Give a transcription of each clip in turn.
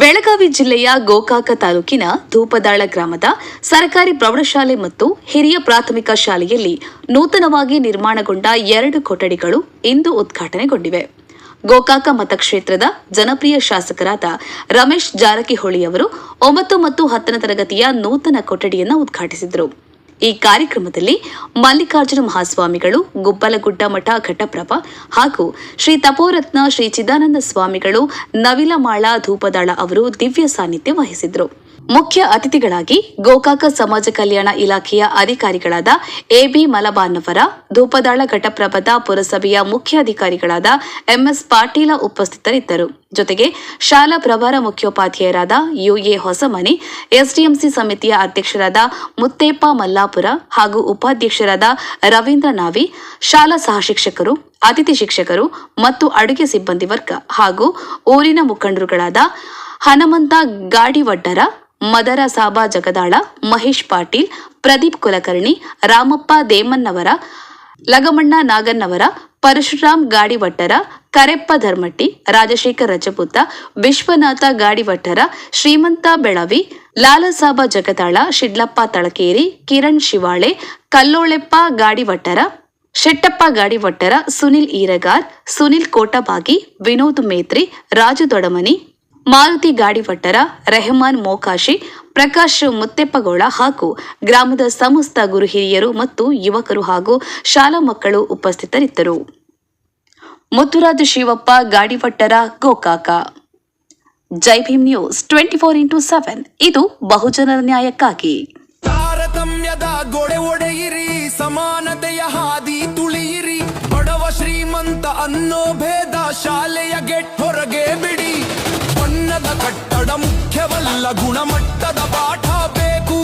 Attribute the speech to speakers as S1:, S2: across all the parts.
S1: ಬೆಳಗಾವಿ ಜಿಲ್ಲೆಯ ಗೋಕಾಕ ತಾಲೂಕಿನ ಧೂಪದಾಳ ಗ್ರಾಮದ ಸರ್ಕಾರಿ ಪ್ರೌಢಶಾಲೆ ಮತ್ತು ಹಿರಿಯ ಪ್ರಾಥಮಿಕ ಶಾಲೆಯಲ್ಲಿ ನೂತನವಾಗಿ ನಿರ್ಮಾಣಗೊಂಡ 2 ಕೊಠಡಿಗಳು ಇಂದು ಉದ್ಘಾಟನೆಗೊಂಡಿವೆ. ಗೋಕಾಕ ಮತಕ್ಷೇತ್ರದ ಜನಪ್ರಿಯ ಶಾಸಕರಾದ ರಮೇಶ್ ಜಾರಕಿಹೊಳಿ ಅವರು 9 ಮತ್ತು 10ನೇ ತರಗತಿಯ ನೂತನ ಕೊಠಡಿಯನ್ನು ಉದ್ಘಾಟಿಸಿದರು. ಈ ಕಾರ್ಯಕ್ರಮದಲ್ಲಿ ಮಲ್ಲಿಕಾರ್ಜುನ ಮಹಾಸ್ವಾಮಿಗಳು, ಗುಬ್ಬಲಗುಡ್ಡ ಮಠ ಘಟಪ್ರಭ ಹಾಗೂ ಶ್ರೀ ತಪೋರತ್ನ ಶ್ರೀ ಚಿದಾನಂದ ಸ್ವಾಮಿಗಳು, ನವಿಲಮಾಳ ಧೂಪದಾಳ ಅವರು ದಿವ್ಯ ಸಾನ್ನಿಧ್ಯ ವಹಿಸಿದರು. ಮುಖ್ಯ ಅತಿಥಿಗಳಾಗಿ ಗೋಕಾಕ ಸಮಾಜ ಕಲ್ಯಾಣ ಇಲಾಖೆಯ ಅಧಿಕಾರಿಗಳಾದ ಎಬಿ ಮಲಬಾನ್ನವರ, ಧೂಪದಾಳ ಘಟಪ್ರಭದ ಪುರಸಭೆಯ ಮುಖ್ಯ ಅಧಿಕಾರಿಗಳಾದ ಎಂಎಸ್ ಪಾಟೀಲ ಉಪಸ್ಥಿತರಿದ್ದರು. ಜೊತೆಗೆ ಶಾಲಾ ಪ್ರಭಾರ ಮುಖ್ಯೋಪಾಧ್ಯಾಯರಾದ ಯುಎ ಹೊಸಮನಿ, ಎಸ್ಡಿಎಂಸಿ ಸಮಿತಿಯ ಅಧ್ಯಕ್ಷರಾದ ಮುತ್ತೇಪ್ಪ ಮಲ್ಲಾಪುರ ಹಾಗೂ ಉಪಾಧ್ಯಕ್ಷರಾದ ರವೀಂದ್ರ ನಾವಿ, ಶಾಲಾ ಸಹಶಿಕ್ಷಕರು, ಅತಿಥಿ ಶಿಕ್ಷಕರು ಮತ್ತು ಅಡುಗೆ ಸಿಬ್ಬಂದಿ ವರ್ಗ ಹಾಗೂ ಊರಿನ ಮುಖಂಡರುಗಳಾದ ಹನುಮಂತ ಗಾಡಿವಡ್ಡರ, ಮದರ ಸಾಬಾ ಜಗದಾಳ, ಮಹೇಶ್ ಪಾಟೀಲ್, ಪ್ರದೀಪ್ ಕುಲಕರ್ಣಿ, ರಾಮಪ್ಪ ದೇಮನ್ನವರ, ಲಗಮಣ್ಣ ನಾಗನ್ನವರ, ಪರಶುರಾಮ್ ಗಾಡಿವಟ್ಟರ, ಕರೆಪ್ಪ ಧರ್ಮಟ್ಟಿ, ರಾಜಶೇಖರ್ ರಜಪೂತ, ವಿಶ್ವನಾಥ ಗಾಡಿವಟ್ಟರ, ಶ್ರೀಮಂತ ಬೆಳವಿ, ಲಾಲಸಾಬ ಜಗದಾಳ, ಶಿಡ್ಲಪ್ಪ ತಳಕೇರಿ, ಕಿರಣ್ ಶಿವಾಳೆ, ಕಲ್ಲೋಳೆಪ್ಪ ಗಾಡಿವಟ್ಟರ, ಶೆಟ್ಟಪ್ಪ ಗಾಡಿವಟ್ಟರ, ಸುನಿಲ್ ಈರಗಾರ್, ಸುನಿಲ್ ಕೋಟಬಾಗಿ, ವಿನೋದ್ ಮೇತ್ರಿ, ರಾಜು ದೊಡಮನಿ, ಮಾರುತಿ ಗಾಡಿವಟ್ಟರ, ರೆಹಮಾನ್ ಮೋಕಾಶಿ, ಪ್ರಕಾಶ್ ಮುತ್ತೆಪ್ಪಗೌಡ ಹಾಗೂ ಗ್ರಾಮದ ಸಮಸ್ತ ಗುರು ಹಿರಿಯರು ಮತ್ತು ಯುವಕರು ಹಾಗೂ ಶಾಲಾ ಮಕ್ಕಳು ಉಪಸ್ಥಿತರಿದ್ದರು. ಮುತ್ತುರಾಜು ಶಿವಪ್ಪ ಗಾಡಿವಟ್ಟರ, ಗೋಕಾಕ. ಜೈ ಭೀಮ್ ನ್ಯೂಸ್ 24x7 ಇದು ಬಹುಜನರ ನ್ಯಾಯಕ್ಕಾಗಿ.
S2: ತಾರತಮ್ಯದ ಗೋಡೆ ಒಡೆಯಿರಿ, ಸಮಾನತೆಯ ಹಾದಿ ತುಳಿಯಿರಿ, ಬಡವ ಶ್ರೀಮಂತ ಅನ್ನೋ ಭೇದ ಶಾಲೆಯ ಗೆಟ್ ಹೊರಗೆ ಬಿಡಿ. ಬಣ್ಣದ ಕಟ್ಟಡ ಮುಖ್ಯವಲ್ಲ, ಗುಣಮಟ್ಟದ ಪಾಠ ಬೇಕು.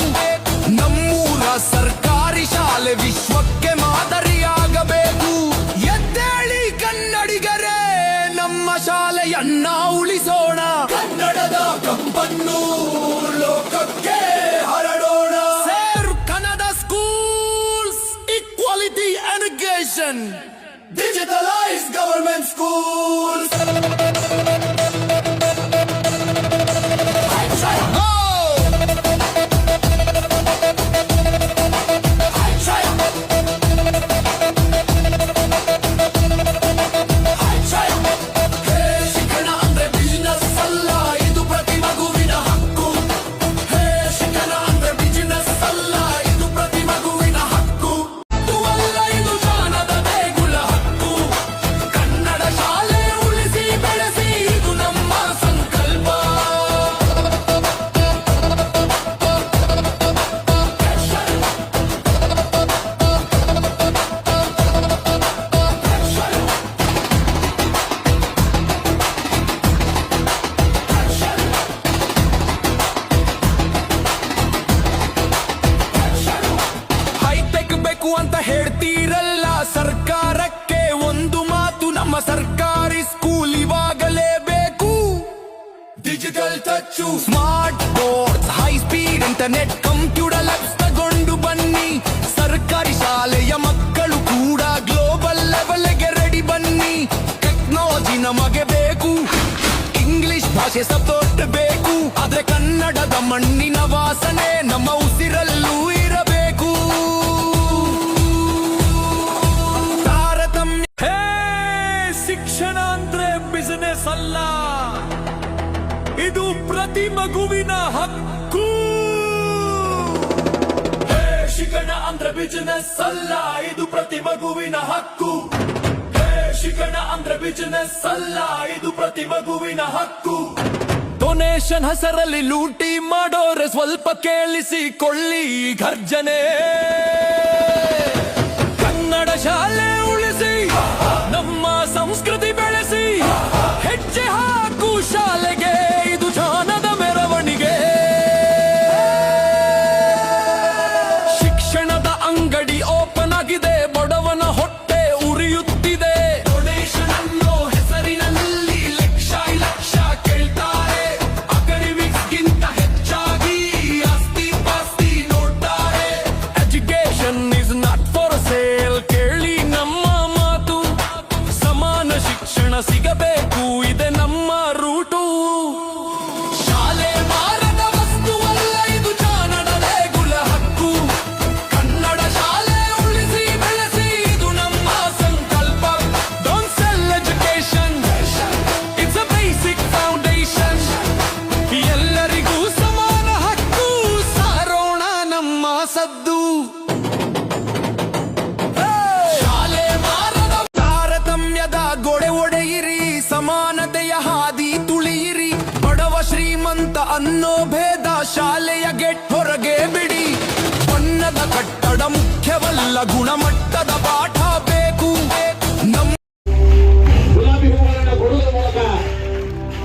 S2: ನಮ್ಮೂರ ಸರ್ಕಾರಿ ಶಾಲೆ ವಿಶ್ವಕ್ಕೆ ಮಾದರಿಯಾಗಬೇಕು. ಎದ್ದೇಳಿ ಕನ್ನಡಿಗರೇ, ನಮ್ಮ ಶಾಲೆಯನ್ನ ಉಳಿಸೋಣ. ಕನ್ನಡದ ಕಂಪನ್ನು ಲೋಕಕ್ಕೆ ಹರಡೋಣ. ಸೇರ್ Kannada schools, equality education, digitalise government schools. ಅಂತ ಹೇಳ್ತೀರಲ್ಲ, ಸರ್ಕಾರಕ್ಕೆ ಒಂದು ಮಾತು, ನಮ್ಮ ಸರ್ಕಾರಿ ಸ್ಕೂಲ್ ಇವಾಗಲೇಬೇಕು. Digital touch, smart board, high speed internet, computer labs ತಗೊಂಡು ಬನ್ನಿ. ಸರ್ಕಾರಿ ಶಾಲೆಯ ಮಕ್ಕಳು ಕೂಡ ಗ್ಲೋಬಲ್ ಲೆವೆಲ್ಗೆ ರೆಡಿ ಬನ್ನಿ. ಟೆಕ್ನಾಲಜಿ ನಮಗೆ ಬೇಕು, ಇಂಗ್ಲಿಷ್ ಭಾಷೆ ಸಪೋರ್ಟ್ ಬೇಕು, ಆದ್ರೆ ಕನ್ನಡದ ಮಣ್ಣಿನ ವಾಸನೆ ನಮ್ಮ ಉಸಿರಲ್ಲೂ ಇರಬೇಕು. ಶಿಕ್ಷಣ ಅಂದ್ರೆ ಬಿಸಿನೆಸ್ ಅಲ್ಲ, ಇದು ಪ್ರತಿ ಮಗುವಿನ ಹಕ್ಕು. ಶಿಕ್ಷಣ ಅಂದ್ರೆ ಬಿಸಿನೆಸ್ ಅಲ್ಲ, ಇದು ಪ್ರತಿ ಮಗುವಿನ ಹಕ್ಕು. ಶಿಕ್ಷಣ ಅಂದ್ರೆ ಬಿಸಿನೆಸ್ ಅಲ್ಲ, ಇದು ಪ್ರತಿ ಮಗುವಿನ ಹಕ್ಕು. ಡೊನೇಷನ್ ಹೆಸರಲ್ಲಿ ಲೂಟಿ ಮಾಡೋರೆ ಸ್ವಲ್ಪ ಕೇಳಿಸಿಕೊಳ್ಳಿ ಘರ್ಜನೆ. ಕನ್ನಡ ಶಾಲೆ ಉಳಿಸಿ, ನಮ್ಮ ಸಂಸ್ಕೃತಿ ಬೆಳೆಸಿ, ಹೆಜ್ಜೆ ಹಾಕು ಶಾಲೆಗೆ, ಇದು ಜ್ಞಾನದ ಮೆರವಣಿಗೆ. ಶಿಕ್ಷಣದ ಅಂಗಡಿ ಓಪನ್ ಆಗಿದೆ, ಬಡವನ ಹೊಟ್ಟೆ ಉರಿಯುತ್ತಿದೆ. ಡೊನೇಷನ್ ಅನ್ನೋ ಹೆಸರಿನಲ್ಲಿ ಲಕ್ಷ ಲಕ್ಷ ಕೇಳ್ತಾರೆ, ಅಕಾಡೆಮಿಕ್ಸ್ಗಿಂತ ಹೆಚ್ಚಾಗಿ ಆಸ್ತಿ ಪಾಸ್ತಿ ನೋಡ್ತಾರೆ. Education is not for sale, ಕೇಳಿ ನಮ್ಮ ಮಾತು. ಸಮಾನ ಶಿಕ್ಷಣ ಸಿಗಬೇಕು, ಇದೆ ನಮ್ಮ ರೂಟು. ಅನ್ನೋ ಭೇದ ಶಾಲೆಯ ಗೆಟ್ ಹೊರಗೆ ಬಿಡಿ. ಬಣ್ಣದ ಕಟ್ಟಡ ಮುಖ್ಯವಲ್ಲ, ಗುಣಮಟ್ಟದ ಪಾಠ ಬೇಕು. ನಮ್ಮ
S3: ಗುಲಾಬಿ ಹೂಗಳನ್ನು ಕೊಡುವುದರ ಮೂಲಕ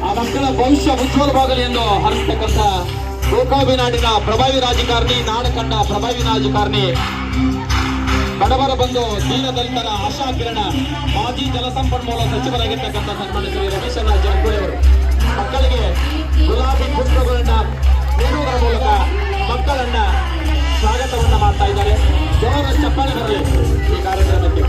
S3: ಆ ಮಕ್ಕಳ ಭವಿಷ್ಯ ಉಜ್ವಲವಾಗಲಿ ಎಂದು ಹರಿಸ್ತಕ್ಕಂಥ ಗೋಕಾಬಿನಾಡಿನ ಪ್ರಭಾವಿ ರಾಜಕಾರಣಿ, ನಾಡ ಕಂಡ ಪ್ರಭಾವಿ ರಾಜಕಾರಣಿ, ಬಡವರ ಬಂಧು, ದೀನ ದಲಿತರ ಆಶಾ ಕಿರಣ, ಮಾಜಿ ಜಲಸಂಪನ್ಮೂಲ ಸಚಿವರಾಗಿರ್ತಕ್ಕಂಥ ಸನ್ಮಾನ್ಯ ಶ್ರೀ ರಮೇಶಣ್ಣ ಜಾರಕಿಹೊಳಿ ಅವರು ಮಕ್ಕಳಿಗೆ ಗುಲಾಬಿ ಪುಷ್ಪಗಳನ್ನ ನೀಡುವುದರ ಮೂಲಕ ಮಕ್ಕಳನ್ನ ಸ್ವಾಗತವನ್ನ ಮಾಡ್ತಾ ಇದ್ದಾರೆ. ಜನರ ಚಪ್ಪಾಳೆ ಬರಲಿ ಈ ಕಾರ್ಯಕ್ರಮಕ್ಕೆ.